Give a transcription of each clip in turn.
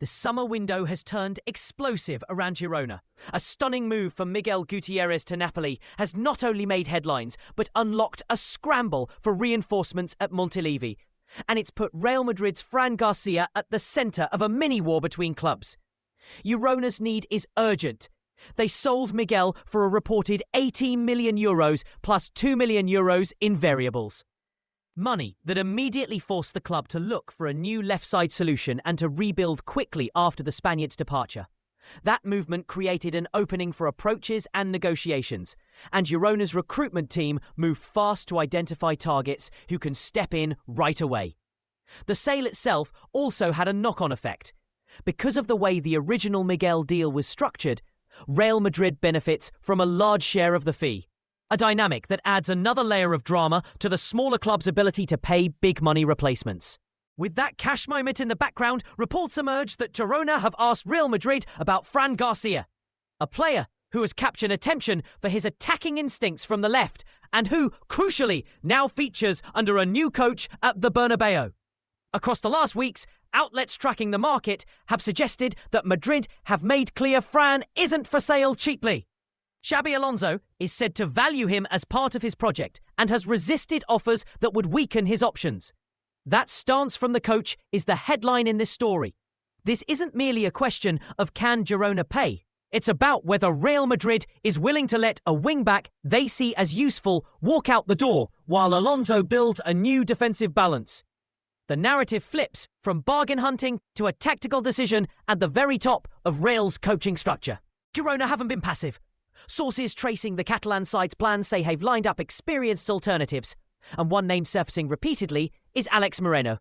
The summer window has turned explosive around Girona. A stunning move from Miguel Gutierrez to Napoli has not only made headlines, but unlocked a scramble for reinforcements at Montilivi. And it's put Real Madrid's Fran García at the centre of a mini-war between clubs. Girona's need is urgent. They sold Miguel for a reported €18 million plus €2 million in variables. Money that immediately forced the club to look for a new left-side solution and to rebuild quickly after the Spaniard's departure. That movement created an opening for approaches and negotiations, and Girona's recruitment team moved fast to identify targets who can step in right away. The sale itself also had a knock-on effect. Because of the way the original Miguel deal was structured, Real Madrid benefits from a large share of the fee. A dynamic that adds another layer of drama to the smaller club's ability to pay big money replacements. With that cash moment in the background, reports emerge that Girona have asked Real Madrid about Fran García, a player who has captured attention for his attacking instincts from the left and who, crucially, now features under a new coach at the Bernabeu. Across the last weeks, outlets tracking the market have suggested that Madrid have made clear Fran isn't for sale cheaply. Xabi Alonso is said to value him as part of his project and has resisted offers that would weaken his options. That stance from the coach is the headline in this story. This isn't merely a question of can Girona pay. It's about whether Real Madrid is willing to let a wing-back they see as useful walk out the door while Alonso builds a new defensive balance. The narrative flips from bargain hunting to a tactical decision at the very top of Real's coaching structure. Girona haven't been passive. Sources tracing the Catalan side's plans say they've lined up experienced alternatives, and one name surfacing repeatedly is Alex Moreno,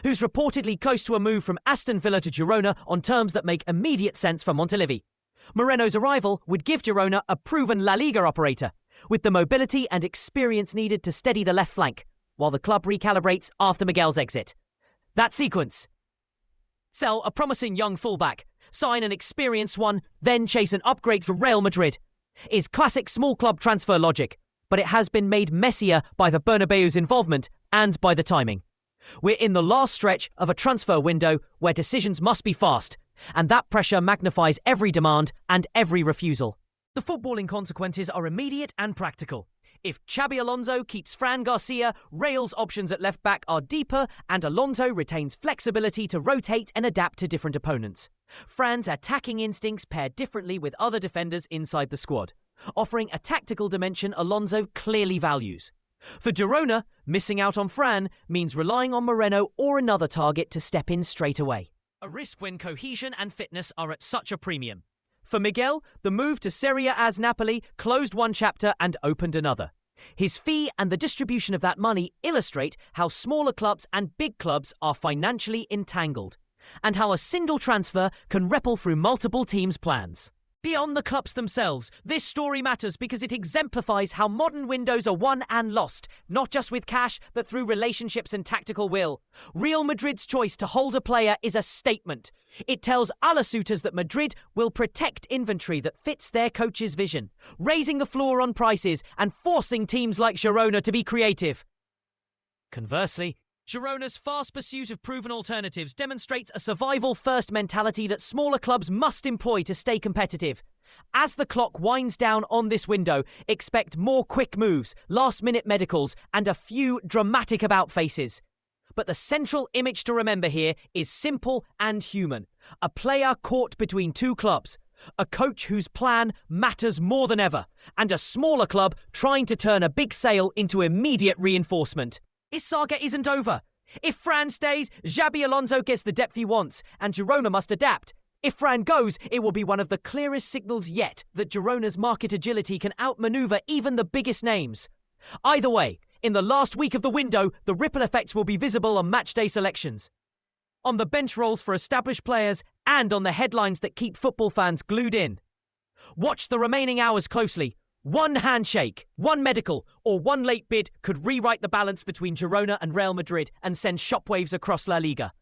who's reportedly close to a move from Aston Villa to Girona on terms that make immediate sense for Montilivi. Moreno's arrival would give Girona a proven La Liga operator, with the mobility and experience needed to steady the left flank, while the club recalibrates after Miguel's exit. That sequence: sell a promising young fullback, sign an experienced one, then chase an upgrade for Real Madrid, is classic small club transfer logic, but it has been made messier by the Bernabeu's involvement and by the timing. We're in the last stretch of a transfer window where decisions must be fast, and that pressure magnifies every demand and every refusal. The footballing consequences are immediate and practical. If Xabi Alonso keeps Fran García, Real's options at left-back are deeper and Alonso retains flexibility to rotate and adapt to different opponents. Fran's attacking instincts pair differently with other defenders inside the squad, offering a tactical dimension Alonso clearly values. For Girona, missing out on Fran means relying on Moreno or another target to step in straight away. A risk when cohesion and fitness are at such a premium. For Miguel, the move to Serie A's Napoli closed one chapter and opened another. His fee and the distribution of that money illustrate how smaller clubs and big clubs are financially entangled, and how a single transfer can ripple through multiple teams' plans. Beyond the clubs themselves, this story matters because it exemplifies how modern windows are won and lost, not just with cash, but through relationships and tactical will. Real Madrid's choice to hold a player is a statement. It tells other suitors that Madrid will protect inventory that fits their coach's vision, raising the floor on prices and forcing teams like Girona to be creative. Conversely, Girona's fast pursuit of proven alternatives demonstrates a survival-first mentality that smaller clubs must employ to stay competitive. As the clock winds down on this window, expect more quick moves, last-minute medicals, and a few dramatic about-faces. But the central image to remember here is simple and human. A player caught between two clubs, a coach whose plan matters more than ever, and a smaller club trying to turn a big sale into immediate reinforcement. His saga isn't over. If Fran stays, Xabi Alonso gets the depth he wants, and Girona must adapt. If Fran goes, it will be one of the clearest signals yet that Girona's market agility can outmaneuver even the biggest names. Either way, in the last week of the window, the ripple effects will be visible on matchday selections, on the bench roles for established players, and on the headlines that keep football fans glued in. Watch the remaining hours closely. One handshake, one medical, or one late bid could rewrite the balance between Girona and Real Madrid and send shockwaves across La Liga.